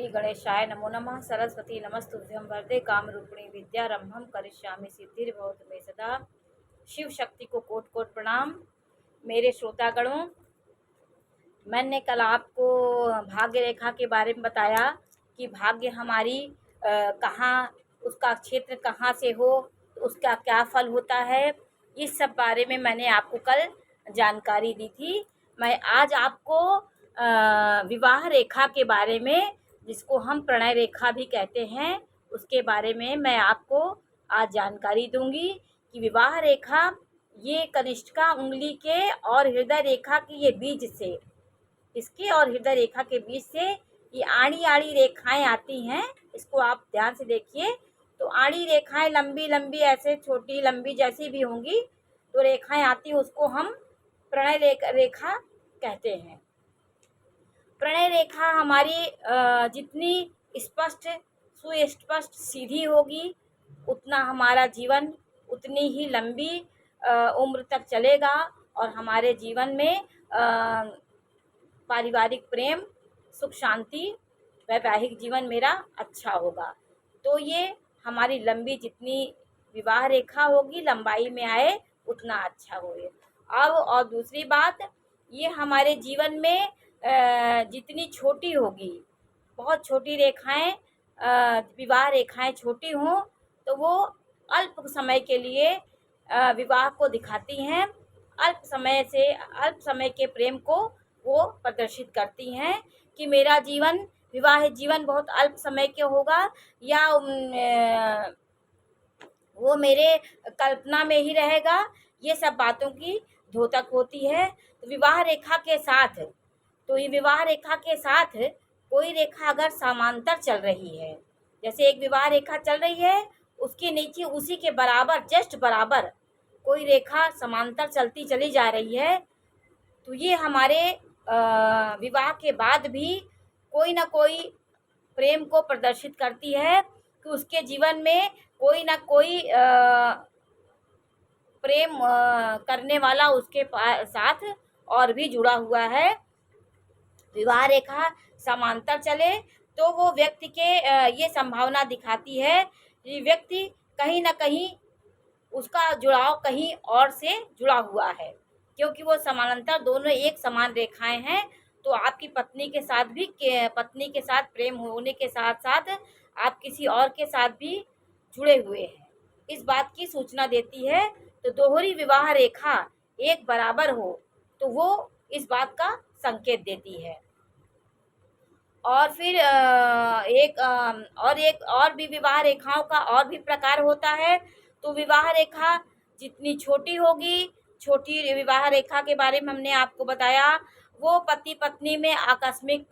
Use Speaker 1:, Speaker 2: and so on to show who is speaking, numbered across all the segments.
Speaker 1: श्री गणेशाय नमो नमः। सरस्वती नमस्तुभ्यं वरदे कामरूपिणी विद्यारंभं करिष्यामि सिद्धिर्भवतु मे सदा। शिव शक्ति को कोट कोट प्रणाम। मेरे श्रोतागणों, मैंने कल आपको भाग्य रेखा के बारे में बताया कि भाग्य हमारी कहाँ, उसका क्षेत्र कहाँ से हो तो उसका क्या फल होता है। इस सब बारे में मैंने आपको कल जानकारी दी थी। मैं आज आपको विवाह रेखा के बारे में, जिसको हम प्रणय रेखा भी कहते हैं, उसके बारे में मैं आपको आज जानकारी दूंगी कि विवाह रेखा ये कनिष्ठिका उंगली के और हृदय रेखा के ये बीज से, इसके और हृदय रेखा के बीच से ये आड़ी आड़ी रेखाएं आती हैं। इसको आप ध्यान से देखिए तो आड़ी रेखाएं लंबी लंबी, ऐसे छोटी लंबी जैसी भी होंगी तो रेखाएं आती, उसको हम प्रणय रेखा कहते हैं। प्रणय रेखा हमारी जितनी स्पष्ट, सुस्पष्ट, सीधी होगी उतना हमारा जीवन उतनी ही लंबी उम्र तक चलेगा और हमारे जीवन में पारिवारिक प्रेम, सुख शांति, वैवाहिक जीवन मेरा अच्छा होगा। तो ये हमारी लंबी जितनी विवाह रेखा होगी, लंबाई में आए उतना अच्छा होए। अब और दूसरी बात, ये हमारे जीवन में जितनी छोटी होगी, बहुत छोटी रेखाएं, विवाह रेखाएं छोटी हों तो वो अल्प समय के लिए विवाह को दिखाती हैं। अल्प समय के प्रेम को वो प्रदर्शित करती हैं कि मेरा जीवन, विवाह जीवन बहुत अल्प समय के होगा या वो मेरे कल्पना में ही रहेगा। ये सब बातों की द्योतक होती है। तो विवाह रेखा के साथ, तो ये विवाह रेखा के साथ कोई रेखा अगर समांतर चल रही है, जैसे एक विवाह रेखा चल रही है, उसके नीचे उसी के बराबर, जस्ट बराबर कोई रेखा समांतर चलती चली जा रही है, तो ये हमारे विवाह के बाद भी कोई ना कोई प्रेम को प्रदर्शित करती है कि उसके जीवन में कोई ना कोई प्रेम करने वाला उसके साथ और भी जुड़ा हुआ है। विवाह रेखा समांतर चले तो वो व्यक्ति के ये संभावना दिखाती है कि व्यक्ति कहीं ना कहीं उसका जुड़ाव कहीं और से जुड़ा हुआ है, क्योंकि वो समानांतर दोनों एक समान रेखाएं हैं। तो आपकी पत्नी के साथ प्रेम होने के साथ साथ आप किसी और के साथ भी जुड़े हुए हैं, इस बात की सूचना देती है। तो दोहरी विवाह रेखा एक बराबर हो तो वो इस बात का संकेत देती है। और फिर एक और भी विवाह रेखाओं का और भी प्रकार होता है। तो विवाह रेखा जितनी छोटी होगी, छोटी विवाह रेखा के बारे में हमने आपको बताया, वो पति पत्नी में आकस्मिक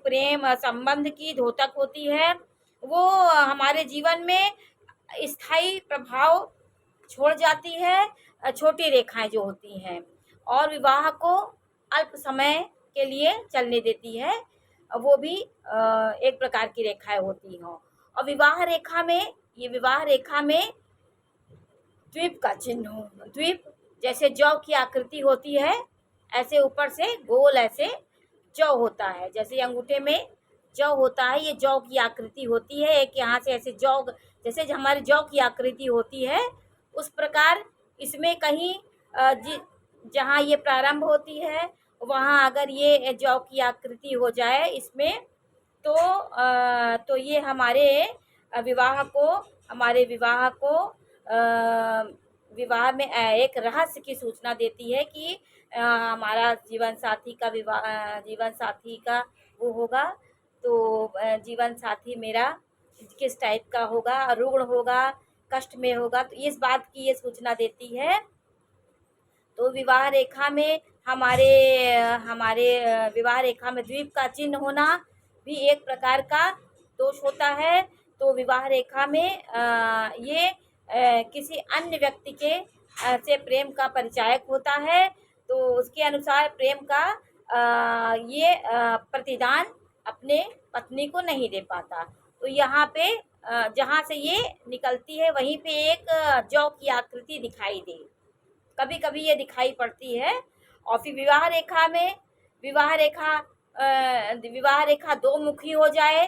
Speaker 1: प्रेम संबंध की द्योतक होती है। वो हमारे जीवन में स्थायी प्रभाव छोड़ जाती है, छोटी रेखाएं जो होती हैं, और विवाह को अल्प समय के लिए चलने देती है। वो भी एक प्रकार की रेखाएं होती हैं। और विवाह रेखा में द्वीप का चिन्ह हो, द्वीप जैसे जौ की आकृति होती है, ऐसे ऊपर से गोल ऐसे जौ होता है, जैसे अंगूठे में जौ होता है, ये जौ की आकृति होती है। एक यहाँ से ऐसे जौ, जैसे हमारी जौ की आकृति होती है, उस प्रकार इसमें कहीं जहाँ ये प्रारंभ होती है वहाँ अगर ये जौ की आकृति हो जाए इसमें, तो ये हमारे विवाह को विवाह में एक रहस्य की सूचना देती है कि हमारा जीवन साथी का वो होगा। तो जीवन साथी मेरा किस टाइप का होगा, रुग्ण होगा, कष्ट में होगा, तो इस बात की ये सूचना देती है। तो विवाह रेखा में हमारे विवाह रेखा में द्वीप का चिन्ह होना भी एक प्रकार का दोष होता है। तो विवाह रेखा में ये किसी अन्य व्यक्ति के से प्रेम का परिचायक होता है, तो उसके अनुसार प्रेम का ये प्रतिदान अपने पत्नी को नहीं दे पाता। तो यहाँ पे जहाँ से ये निकलती है वहीं पे एक जौ की आकृति दिखाई दे, कभी कभी ये दिखाई पड़ती है। और फिर विवाह रेखा विवाह रेखा दो मुखी हो जाए,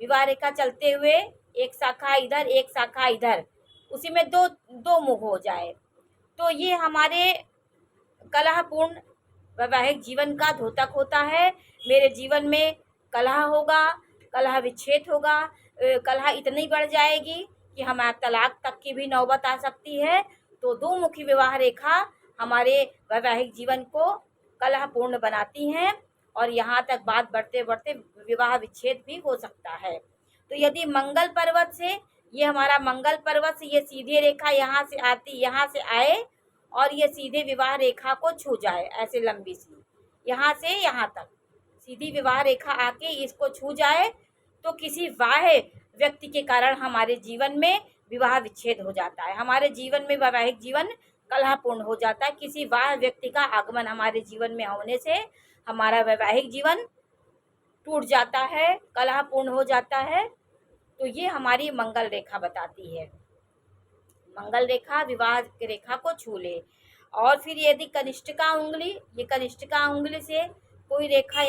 Speaker 1: विवाह रेखा चलते हुए एक शाखा इधर एक शाखा इधर, उसी में दो दो मुख हो जाए, तो ये हमारे कलहपूर्ण वैवाहिक जीवन का द्योतक होता है। मेरे जीवन में कलह होगा, कलह विच्छेद होगा, कलह इतनी बढ़ जाएगी कि हमारा तलाक तक की भी नौबत आ सकती है। तो दो मुखी विवाह रेखा हमारे वैवाहिक जीवन को कलहपूर्ण बनाती हैं और यहाँ तक बात बढ़ते बढ़ते विवाह विच्छेद भी हो सकता है। तो यदि मंगल पर्वत से, ये हमारा मंगल पर्वत से ये सीधी रेखा यहाँ से आती, यहाँ से आए और ये सीधे विवाह रेखा को छू जाए, ऐसे लंबी सी यहाँ से यहाँ तक सीधी विवाह रेखा आके इसको छू जाए, तो किसी बाह्य व्यक्ति के कारण हमारे जीवन में विवाह विच्छेद हो जाता है, हमारे जीवन में वैवाहिक जीवन कलहपूर्ण हो जाता है। किसी बाह्य व्यक्ति का आगमन हमारे जीवन में होने से हमारा वैवाहिक जीवन टूट जाता है, कलहपूर्ण हो जाता है। तो ये हमारी मंगल रेखा बताती है, मंगल रेखा विवाह रेखा को छू ले। और फिर यदि कनिष्ठिका उंगली, ये कनिष्ठिका उंगली से कोई रेखा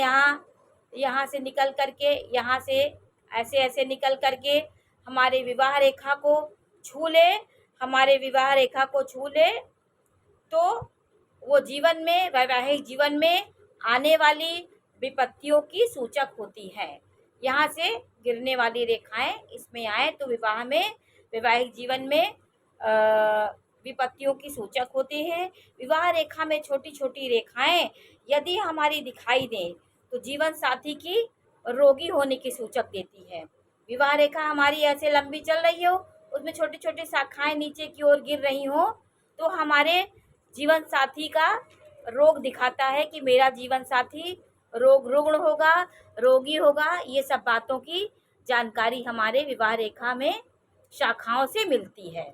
Speaker 1: यहाँ से निकल करके, यहाँ से ऐसे ऐसे निकल करके हमारे विवाह रेखा को छू ले, हमारे विवाह रेखा को छू ले, तो वो जीवन में, वैवाहिक जीवन में आने वाली विपत्तियों की सूचक होती हैं। यहाँ से गिरने वाली रेखाएं इसमें आए तो विवाह में, वैवाहिक जीवन में विपत्तियों की सूचक होती हैं। विवाह रेखा में छोटी छोटी रेखाएं यदि हमारी दिखाई दें तो जीवन साथी की रोगी होने की सूचक देती है। विवाह रेखा हमारी ऐसे लंबी चल रही हो, उसमें छोटी छोटी शाखाएं नीचे की ओर गिर रही हो, तो हमारे जीवन साथी का रोग दिखाता है कि मेरा जीवन साथी रोग रुग्ण होगा, रोगी होगा। ये सब बातों की जानकारी हमारे विवाह रेखा में शाखाओं से मिलती है।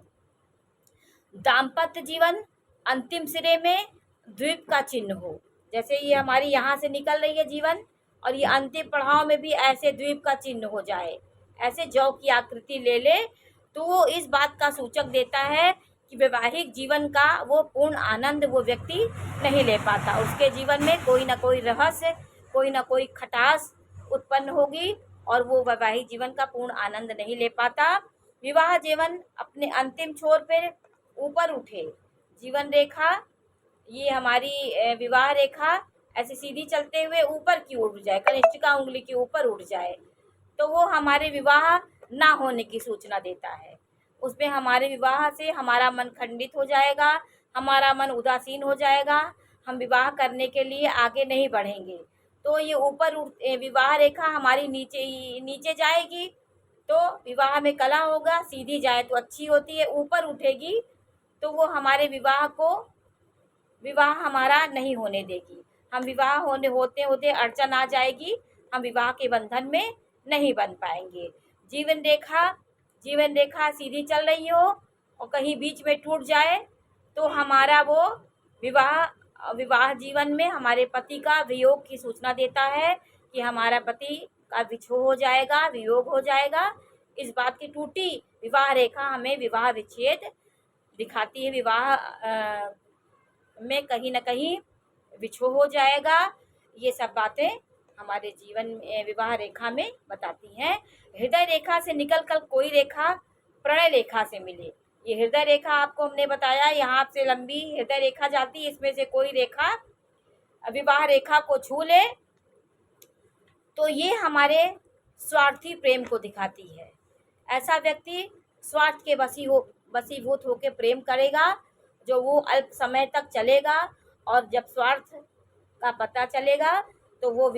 Speaker 1: दाम्पत्य जीवन अंतिम सिरे में द्वीप का चिन्ह हो, जैसे ये हमारी यहाँ से निकल रही है जीवन और ये अंतिम पड़ाव में भी ऐसे द्वीप का चिन्ह हो जाए, ऐसे जौ की आकृति ले ले, तो वो इस बात का सूचक देता है कि वैवाहिक जीवन का वो पूर्ण आनंद वो व्यक्ति नहीं ले पाता, उसके जीवन में कोई ना कोई रहस्य, कोई ना कोई खटास उत्पन्न होगी और वो वैवाहिक जीवन का पूर्ण आनंद नहीं ले पाता। विवाह जीवन अपने अंतिम छोर पर ऊपर उठे, जीवन रेखा ये हमारी विवाह रेखा ऐसे सीधी चलते हुए ऊपर की ओर उठ जाए, कनिष्ठिका उंगली के ऊपर उठ जाए, तो वो हमारे विवाह ना होने की सूचना देता है। उसमें हमारे विवाह से हमारा मन खंडित हो जाएगा, हमारा मन उदासीन हो जाएगा, हम विवाह करने के लिए आगे नहीं बढ़ेंगे। तो ये ऊपर विवाह रेखा हमारी नीचे जाएगी तो विवाह में कला होगा, सीधी जाए तो अच्छी होती है, ऊपर उठेगी तो वो हमारे विवाह हमारा नहीं होने देगी, हम विवाह होते होते अड़चन आ जाएगी, हम विवाह के बंधन में नहीं बन पाएंगे। जीवन रेखा सीधी चल रही हो और कहीं बीच में टूट जाए तो हमारा वो विवाह जीवन में हमारे पति का वियोग की सूचना देता है कि हमारा पति का विछोह हो जाएगा, वियोग हो जाएगा। इस बात की टूटी विवाह रेखा हमें विवाह विच्छेद दिखाती है, विवाह में कहीं ना कहीं विछोह हो जाएगा। ये सब बातें हमारे जीवन में विवाह रेखा में बताती हैं। हृदय रेखा से निकलकर कोई रेखा प्रणय रेखा से मिले, ये हृदय रेखा आपको हमने बताया यहाँ से लंबी हृदय रेखा जाती है, इसमें से कोई रेखा विवाह रेखा को छू ले तो ये हमारे स्वार्थी प्रेम को दिखाती है। ऐसा व्यक्ति स्वार्थ के वशीभूत होकर प्रेम करेगा, जो वो अल्प समय तक चलेगा और जब स्वार्थ का पता चलेगा तो वो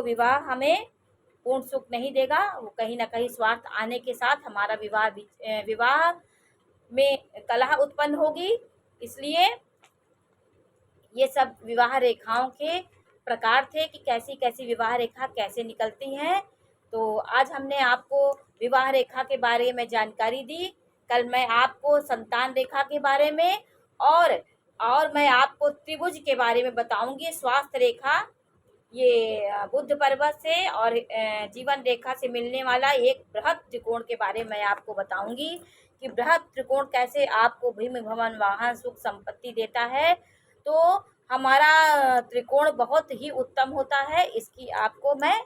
Speaker 1: विवाह हमें पूर्ण सुख नहीं देगा, वो कहीं ना कहीं स्वार्थ आने के साथ हमारा विवाह में कलह उत्पन्न होगी। इसलिए ये सब विवाह रेखाओं के प्रकार थे कि कैसी कैसी विवाह रेखा कैसे निकलती हैं। तो आज हमने आपको विवाह रेखा के बारे में जानकारी दी, कल मैं आपको संतान रेखा के बारे में और मैं आपको त्रिभुज के बारे में बताऊंगी, स्वास्थ्य रेखा ये बुध पर्वत से और जीवन रेखा से मिलने वाला एक बृहद त्रिकोण के बारे में मैं आपको बताऊंगी कि बृहद त्रिकोण कैसे आपको भीम भवन वाहन सुख संपत्ति देता है। तो हमारा त्रिकोण बहुत ही उत्तम होता है, इसकी आपको मैं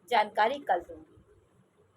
Speaker 1: जानकारी कल दूंगी।